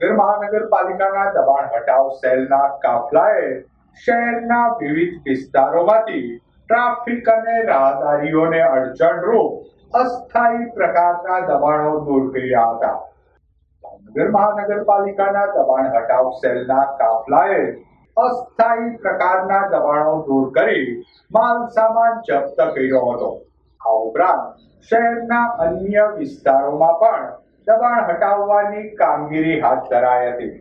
ભાવનગર મહાનગરપાલિકાના દબાણ હટાવ સેલના કાફલાએ શહેરના વિવિધ વિસ્તારોમાંથી ટ્રાફિક અને રાહદારીઓને અડચણરૂપ અસ્થાયી પ્રકારના દબાણો દૂર કર્યા હતા. ભાવનગર મહાનગરપાલિકાના દબાણ હટાવ સેલના કાફલાએ અસ્થાયી પ્રકારના દબાણો દૂર કરી માલ સામાન જપ્ત કર્યો હતો. આ ઉપરાંત શહેરના અન્ય વિસ્તારોમાં પણ દબાણ હટાવવાની કામગીરી હાથ ધરાઈ હતી.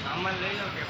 સામાન લઈ લો કે